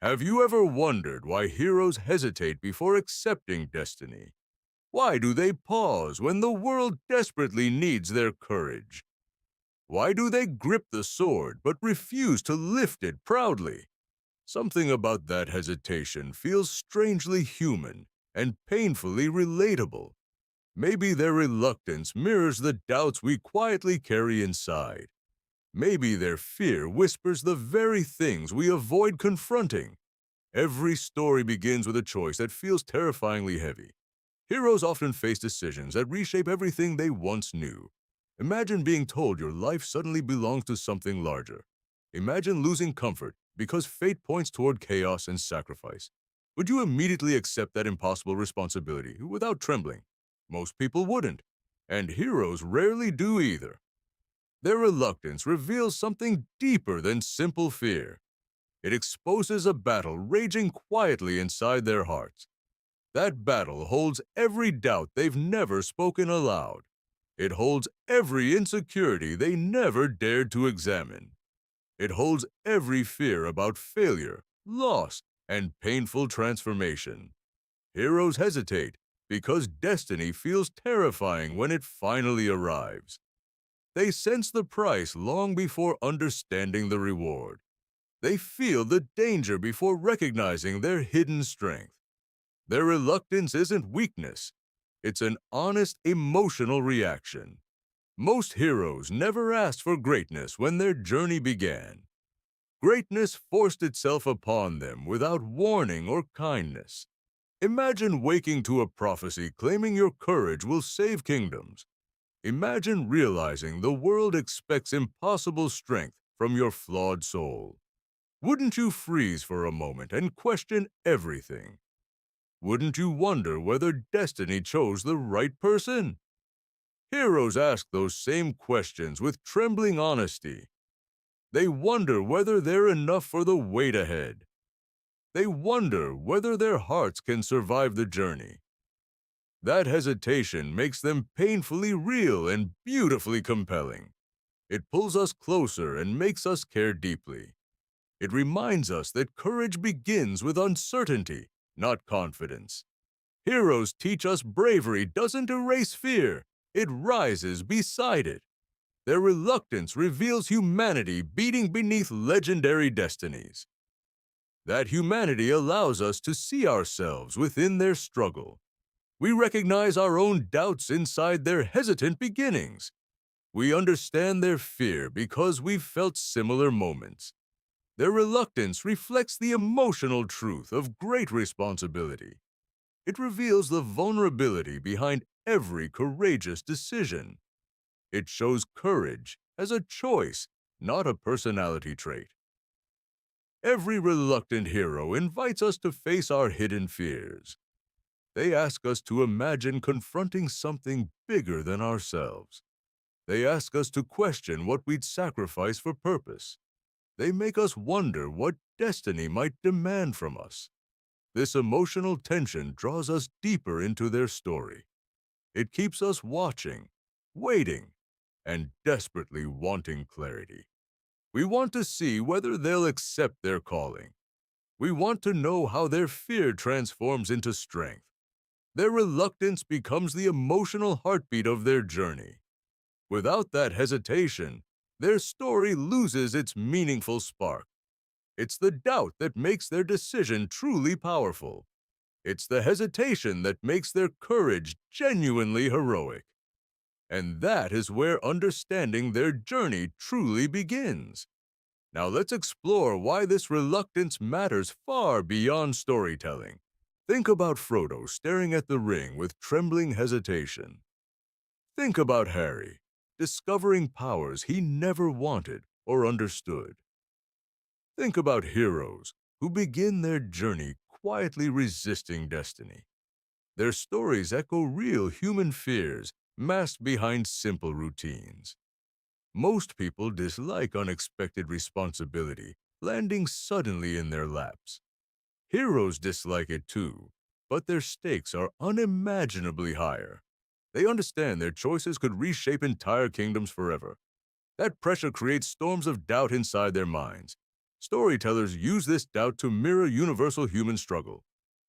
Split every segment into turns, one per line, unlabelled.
Have you ever wondered why heroes hesitate before accepting destiny? Why do they pause when the world desperately needs their courage? Why do they grip the sword but refuse to lift it proudly? Something about that hesitation feels strangely human and painfully relatable. Maybe their reluctance mirrors the doubts we quietly carry inside. Maybe their fear whispers the very things we avoid confronting. Every story begins with a choice that feels terrifyingly heavy. Heroes often face decisions that reshape everything they once knew. Imagine being told your life suddenly belongs to something larger. Imagine losing comfort because fate points toward chaos and sacrifice. Would you immediately accept that impossible responsibility without trembling? Most people wouldn't, and heroes rarely do either. Their reluctance reveals something deeper than simple fear. It exposes a battle raging quietly inside their hearts. That battle holds every doubt they've never spoken aloud. It holds every insecurity they never dared to examine. It holds every fear about failure, loss, and painful transformation. Heroes hesitate because destiny feels terrifying when it finally arrives. They sense the price long before understanding the reward. They feel the danger before recognizing their hidden strength. Their reluctance isn't weakness, it's an honest emotional reaction. Most heroes never asked for greatness when their journey began. Greatness forced itself upon them without warning or kindness. Imagine waking to a prophecy claiming your courage will save kingdoms. Imagine realizing the world expects impossible strength from your flawed soul. Wouldn't you freeze for a moment and question everything? Wouldn't you wonder whether destiny chose the right person? Heroes ask those same questions with trembling honesty. They wonder whether they're enough for the wait ahead. They wonder whether their hearts can survive the journey. That hesitation makes them painfully real and beautifully compelling. It pulls us closer and makes us care deeply. It reminds us that courage begins with uncertainty, not confidence. Heroes teach us bravery doesn't erase fear, it rises beside it. Their reluctance reveals humanity beating beneath legendary destinies. That humanity allows us to see ourselves within their struggle. We recognize our own doubts inside their hesitant beginnings. We understand their fear because we've felt similar moments. Their reluctance reflects the emotional truth of great responsibility. It reveals the vulnerability behind every courageous decision. It shows courage as a choice, not a personality trait. Every reluctant hero invites us to face our hidden fears. They ask us to imagine confronting something bigger than ourselves. They ask us to question what we'd sacrifice for purpose. They make us wonder what destiny might demand from us. This emotional tension draws us deeper into their story. It keeps us watching, waiting, and desperately wanting clarity. We want to see whether they'll accept their calling. We want to know how their fear transforms into strength. Their reluctance becomes the emotional heartbeat of their journey. Without that hesitation, their story loses its meaningful spark. It's the doubt that makes their decision truly powerful. It's the hesitation that makes their courage genuinely heroic. And that is where understanding their journey truly begins. Now let's explore why this reluctance matters far beyond storytelling. Think about Frodo staring at the ring with trembling hesitation. Think about Harry, discovering powers he never wanted or understood. Think about heroes who begin their journey quietly resisting destiny. Their stories echo real human fears masked behind simple routines. Most people dislike unexpected responsibility landing suddenly in their laps. Heroes dislike it too, but their stakes are unimaginably higher. They understand their choices could reshape entire kingdoms forever. That pressure creates storms of doubt inside their minds. Storytellers use this doubt to mirror universal human struggle.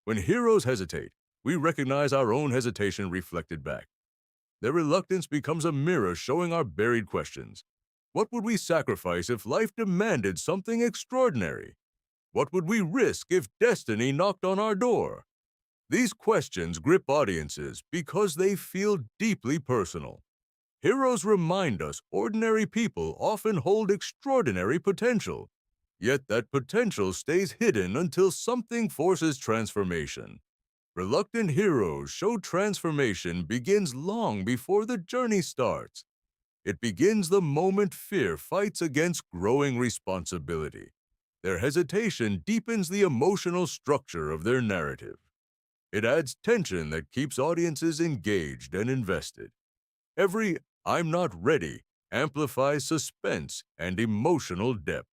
When heroes hesitate, we recognize our own hesitation reflected back. Their reluctance becomes a mirror showing our buried questions. What would we sacrifice if life demanded something extraordinary? What would we risk if destiny knocked on our door? These questions grip audiences because they feel deeply personal. Heroes remind us ordinary people often hold extraordinary potential, yet that potential stays hidden until something forces transformation. Reluctant heroes show transformation begins long before the journey starts. It begins the moment fear fights against growing responsibility. Their hesitation deepens the emotional structure of their narrative. It adds tension that keeps audiences engaged and invested. Every "I'm not ready" amplifies suspense and emotional depth.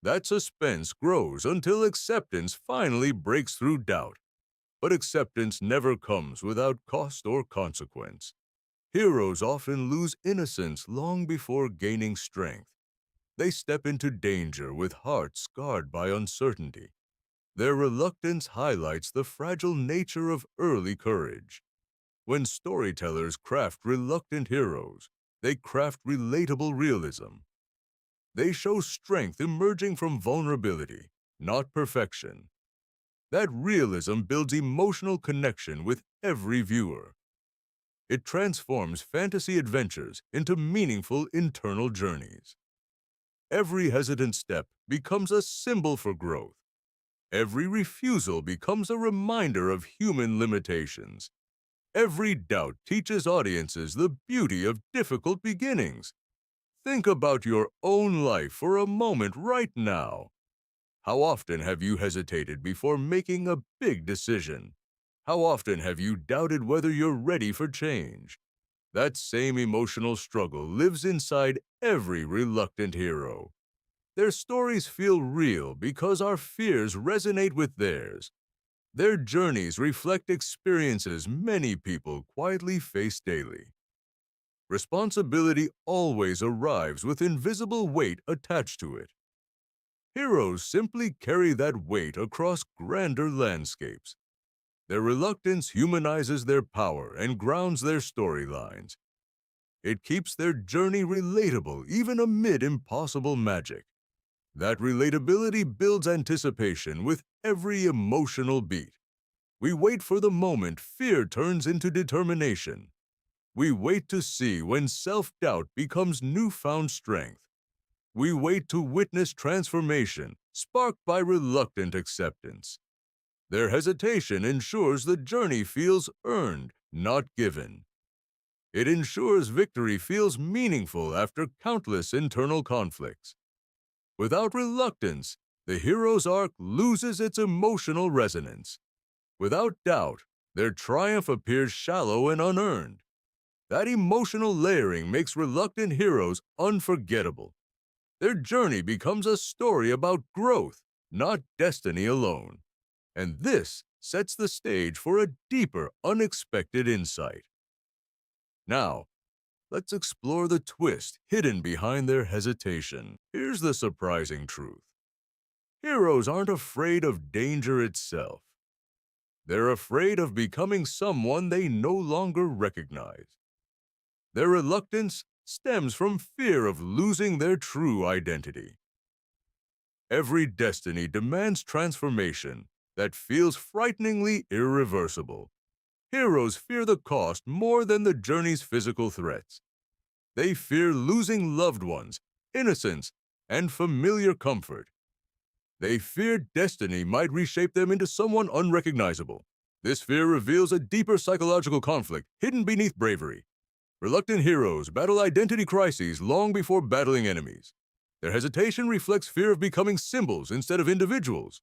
That suspense grows until acceptance finally breaks through doubt. But acceptance never comes without cost or consequence. Heroes often lose innocence long before gaining strength. They step into danger with hearts scarred by uncertainty. Their reluctance highlights the fragile nature of early courage. When storytellers craft reluctant heroes, they craft relatable realism. They show strength emerging from vulnerability, not perfection. That realism builds emotional connection with every viewer. It transforms fantasy adventures into meaningful internal journeys. Every hesitant step becomes a symbol for growth. Every refusal becomes a reminder of human limitations. Every doubt teaches audiences the beauty of difficult beginnings. Think about your own life for a moment right now. How often have you hesitated before making a big decision? How often have you doubted whether you're ready for change? That same emotional struggle lives inside every reluctant hero. Their stories feel real because our fears resonate with theirs. Their journeys reflect experiences many people quietly face daily. Responsibility always arrives with invisible weight attached to it. Heroes simply carry that weight across grander landscapes. Their reluctance humanizes their power and grounds their storylines. It keeps their journey relatable even amid impossible magic. That relatability builds anticipation with every emotional beat. We wait for the moment fear turns into determination. We wait to see when self-doubt becomes newfound strength. We wait to witness transformation sparked by reluctant acceptance. Their hesitation ensures the journey feels earned, not given. It ensures victory feels meaningful after countless internal conflicts. Without reluctance, the hero's arc loses its emotional resonance. Without doubt, their triumph appears shallow and unearned. That emotional layering makes reluctant heroes unforgettable. Their journey becomes a story about growth, not destiny alone. And this sets the stage for a deeper, unexpected insight. Now, let's explore the twist hidden behind their hesitation. Here's the surprising truth. Heroes aren't afraid of danger itself. They're afraid of becoming someone they no longer recognize. Their reluctance stems from fear of losing their true identity. Every destiny demands transformation that feels frighteningly irreversible. Heroes fear the cost more than the journey's physical threats. They fear losing loved ones, innocence, and familiar comfort. They fear destiny might reshape them into someone unrecognizable. This fear reveals a deeper psychological conflict hidden beneath bravery. Reluctant heroes battle identity crises long before battling enemies. Their hesitation reflects fear of becoming symbols instead of individuals.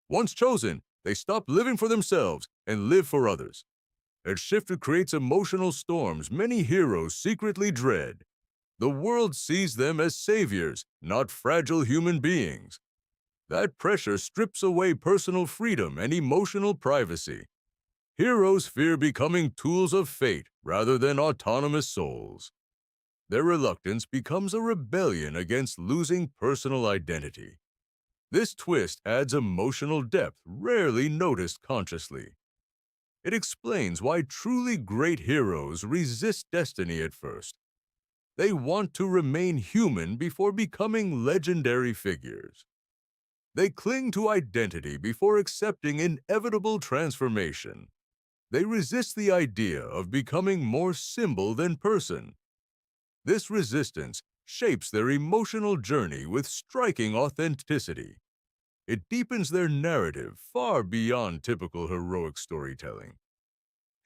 Once chosen, they stop living for themselves and live for others. That shift creates emotional storms many heroes secretly dread. The world sees them as saviors, not fragile human beings. That pressure strips away personal freedom and emotional privacy. Heroes fear becoming tools of fate rather than autonomous souls. Their reluctance becomes a rebellion against losing personal identity. This twist adds emotional depth rarely noticed consciously. It explains why truly great heroes resist destiny at first. They want to remain human before becoming legendary figures. They cling to identity before accepting inevitable transformation. They resist the idea of becoming more symbol than person. This resistance shapes their emotional journey with striking authenticity. It deepens their narrative far beyond typical heroic storytelling.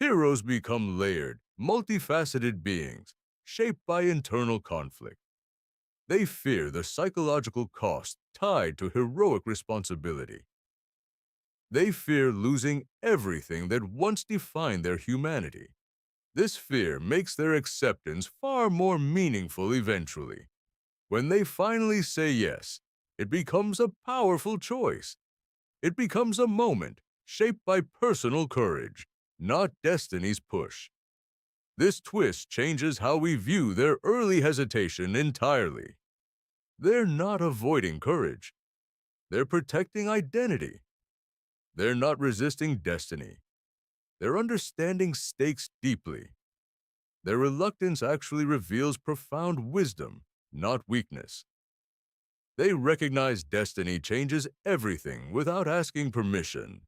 Heroes become layered, multifaceted beings, shaped by internal conflict. They fear the psychological cost tied to heroic responsibility. They fear losing everything that once defined their humanity. This fear makes their acceptance far more meaningful eventually. When they finally say yes, it becomes a powerful choice. It becomes a moment shaped by personal courage, not destiny's push. This twist changes how we view their early hesitation entirely. They're not avoiding courage. They're protecting identity. They're not resisting destiny. They're understanding stakes deeply. Their reluctance actually reveals profound wisdom, not weakness. They recognize destiny changes everything without asking permission.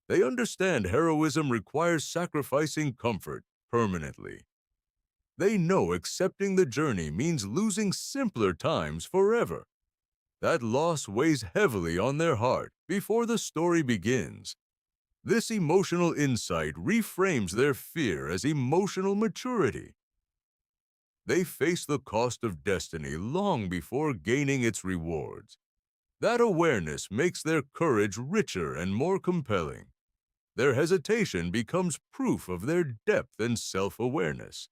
They understand heroism requires sacrificing comfort permanently. They know accepting the journey means losing simpler times forever. That loss weighs heavily on their heart before the story begins. This emotional insight reframes their fear as emotional maturity. They face the cost of destiny long before gaining its rewards. That awareness makes their courage richer and more compelling. Their hesitation becomes proof of their depth and self-awareness.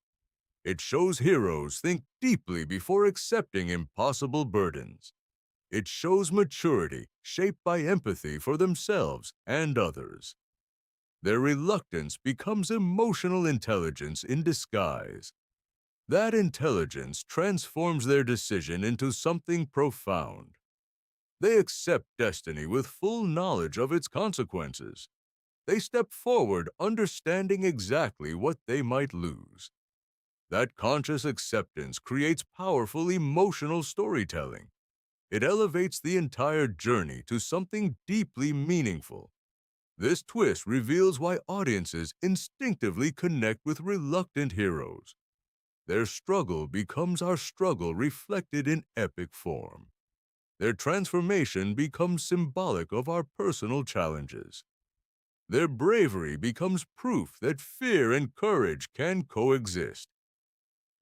It shows heroes think deeply before accepting impossible burdens. It shows maturity shaped by empathy for themselves and others. Their reluctance becomes emotional intelligence in disguise. That intelligence transforms their decision into something profound. They accept destiny with full knowledge of its consequences. They step forward understanding exactly what they might lose. That conscious acceptance creates powerful emotional storytelling. It elevates the entire journey to something deeply meaningful. This twist reveals why audiences instinctively connect with reluctant heroes. Their struggle becomes our struggle reflected in epic form. Their transformation becomes symbolic of our personal challenges. Their bravery becomes proof that fear and courage can coexist.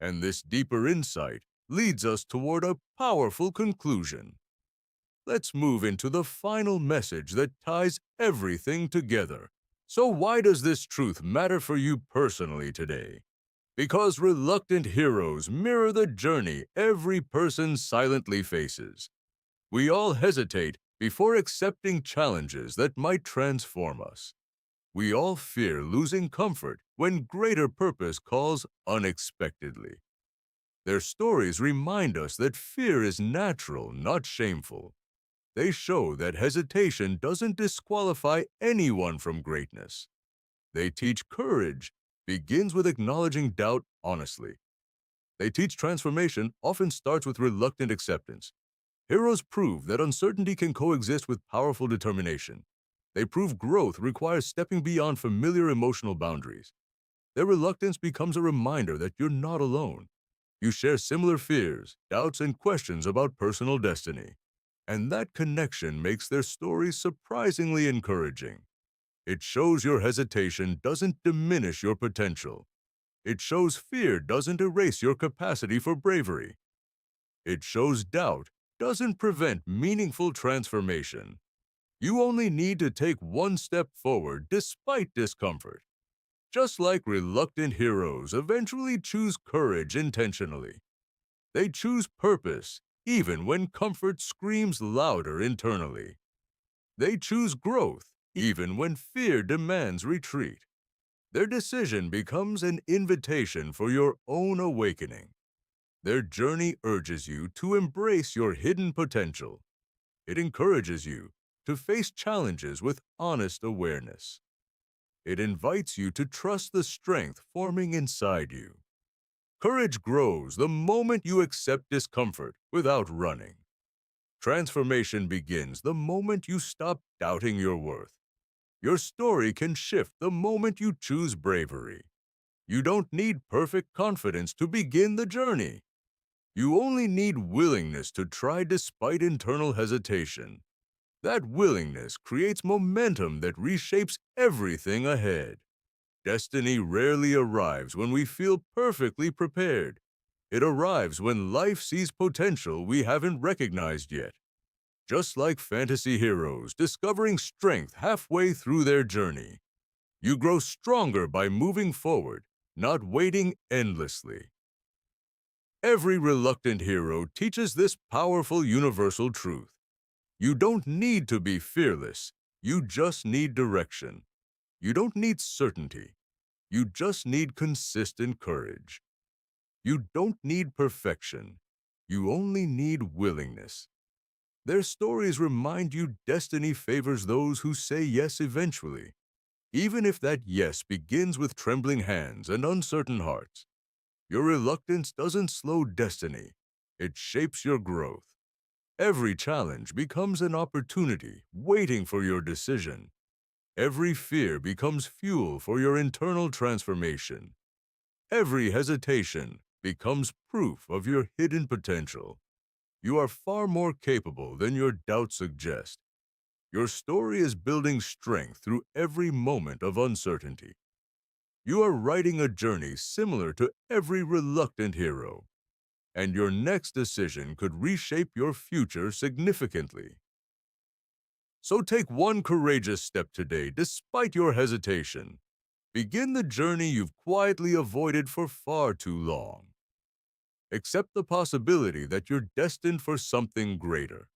And this deeper insight leads us toward a powerful conclusion. Let's move into the final message that ties everything together. So why does this truth matter for you personally today? Because reluctant heroes mirror the journey every person silently faces. We all hesitate before accepting challenges that might transform us. We all fear losing comfort when greater purpose calls unexpectedly. Their stories remind us that fear is natural, not shameful. They show that hesitation doesn't disqualify anyone from greatness. They teach courage begins with acknowledging doubt honestly. They teach transformation often starts with reluctant acceptance. Heroes prove that uncertainty can coexist with powerful determination. They prove growth requires stepping beyond familiar emotional boundaries. Their reluctance becomes a reminder that you're not alone. You share similar fears, doubts, and questions about personal destiny. And that connection makes their stories surprisingly encouraging. It shows your hesitation doesn't diminish your potential. It shows fear doesn't erase your capacity for bravery. It shows doubt doesn't prevent meaningful transformation. You only need to take one step forward despite discomfort. Just like reluctant heroes eventually choose courage intentionally. They choose purpose even when comfort screams louder internally. They choose growth even when fear demands retreat. Their decision becomes an invitation for your own awakening. Their journey urges you to embrace your hidden potential. It encourages you to face challenges with honest awareness. It invites you to trust the strength forming inside you. Courage grows the moment you accept discomfort without running. Transformation begins the moment you stop doubting your worth. Your story can shift the moment you choose bravery. You don't need perfect confidence to begin the journey. You only need willingness to try despite internal hesitation. That willingness creates momentum that reshapes everything ahead. Destiny rarely arrives when we feel perfectly prepared. It arrives when life sees potential we haven't recognized yet. Just like fantasy heroes discovering strength halfway through their journey, you grow stronger by moving forward, not waiting endlessly. Every reluctant hero teaches this powerful universal truth. You don't need to be fearless, you just need direction. You don't need certainty, you just need consistent courage. You don't need perfection, you only need willingness. Their stories remind you destiny favors those who say yes eventually, even if that yes begins with trembling hands and uncertain hearts. Your reluctance doesn't slow destiny, it shapes your growth. Every challenge becomes an opportunity waiting for your decision. Every fear becomes fuel for your internal transformation. Every hesitation becomes proof of your hidden potential. You are far more capable than your doubts suggest. Your story is building strength through every moment of uncertainty. You are writing a journey similar to every reluctant hero, and your next decision could reshape your future significantly. So take one courageous step today despite your hesitation. Begin the journey you've quietly avoided for far too long. Accept the possibility that you're destined for something greater.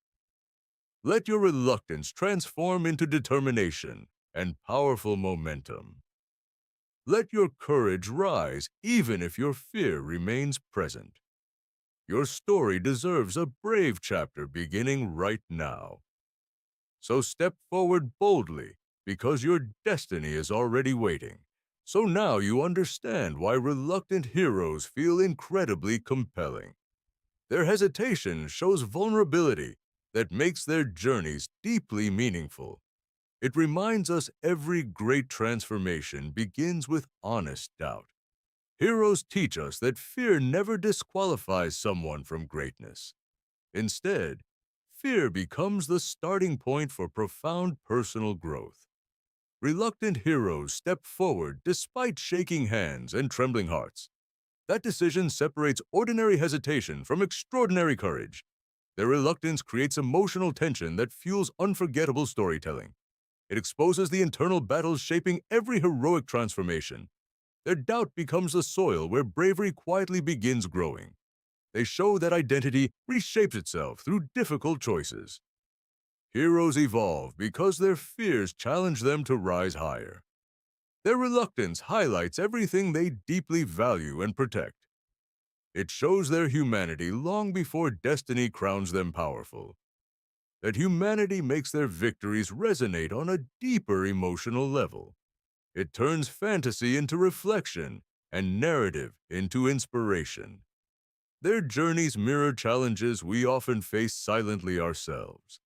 Let your reluctance transform into determination and powerful momentum. Let your courage rise even if your fear remains present. Your story deserves a brave chapter beginning right now. So step forward boldly because your destiny is already waiting. So now you understand why reluctant heroes feel incredibly compelling. Their hesitation shows vulnerability that makes their journeys deeply meaningful. It reminds us every great transformation begins with honest doubt. Heroes teach us that fear never disqualifies someone from greatness. Instead, fear becomes the starting point for profound personal growth. Reluctant heroes step forward despite shaking hands and trembling hearts. That decision separates ordinary hesitation from extraordinary courage. Their reluctance creates emotional tension that fuels unforgettable storytelling. It exposes the internal battles shaping every heroic transformation. Their doubt becomes the soil where bravery quietly begins growing. They show that identity reshapes itself through difficult choices. Heroes evolve because their fears challenge them to rise higher. Their reluctance highlights everything they deeply value and protect. It shows their humanity long before destiny crowns them powerful. That humanity makes their victories resonate on a deeper emotional level. It turns fantasy into reflection and narrative into inspiration. Their journeys mirror challenges we often face silently ourselves.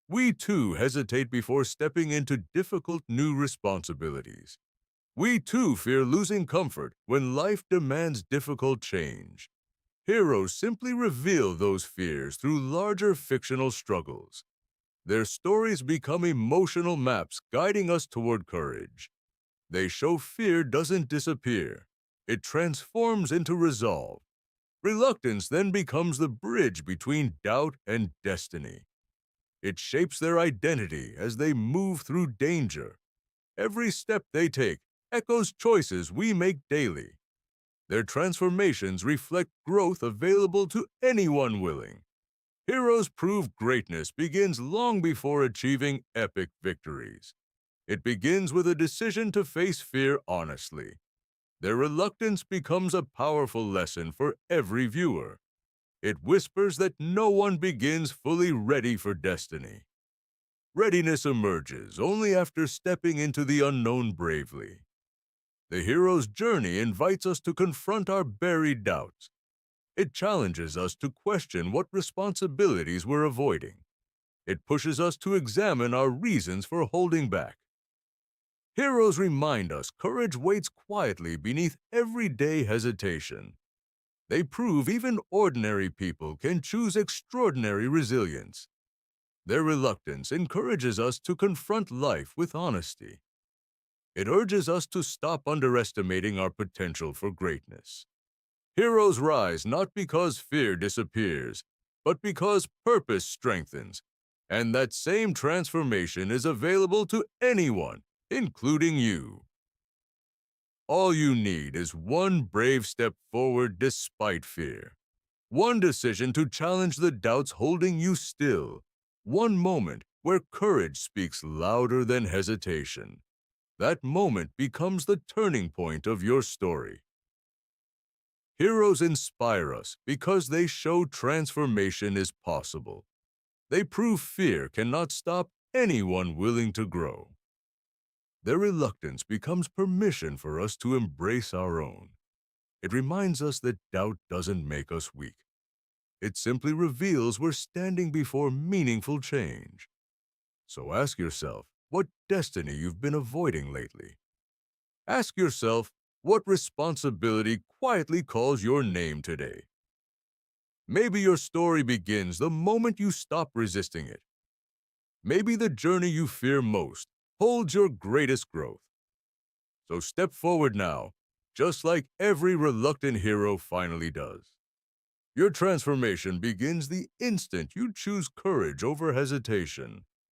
We too hesitate before stepping into difficult new responsibilities. We too fear losing comfort when life demands difficult change. Heroes simply reveal those fears through larger fictional struggles. Their stories become emotional maps guiding us toward courage. They show fear doesn't disappear. It transforms into resolve. Reluctance then becomes the bridge between doubt and destiny. It shapes their identity as they move through danger. Every step they take echoes choices we make daily. Their transformations reflect growth available to anyone willing. Heroes prove greatness begins long before achieving epic victories. It begins with a decision to face fear honestly. Their reluctance becomes a powerful lesson for every viewer. It whispers that no one begins fully ready for destiny. Readiness emerges only after stepping into the unknown bravely. The hero's journey invites us to confront our buried doubts. It challenges us to question what responsibilities we're avoiding. It pushes us to examine our reasons for holding back. Heroes remind us courage waits quietly beneath everyday hesitation. They prove even ordinary people can choose extraordinary resilience. Their reluctance encourages us to confront life with honesty. It urges us to stop underestimating our potential for greatness. Heroes rise not because fear disappears, but because purpose strengthens. And that same transformation is available to anyone, including you. All you need is one brave step forward despite fear. One decision to challenge the doubts holding you still. One moment where courage speaks louder than hesitation. That moment becomes the turning point of your story. Heroes inspire us because they show transformation is possible. They prove fear cannot stop anyone willing to grow. Their reluctance becomes permission for us to embrace our own. It reminds us that doubt doesn't make us weak. It simply reveals we're standing before meaningful change. So ask yourself what destiny you've been avoiding lately. Ask yourself what responsibility quietly calls your name today. Maybe your story begins the moment you stop resisting it. Maybe the journey you fear most holds your greatest growth. So step forward now, just like every reluctant hero finally does. Your transformation begins the instant you choose courage over hesitation.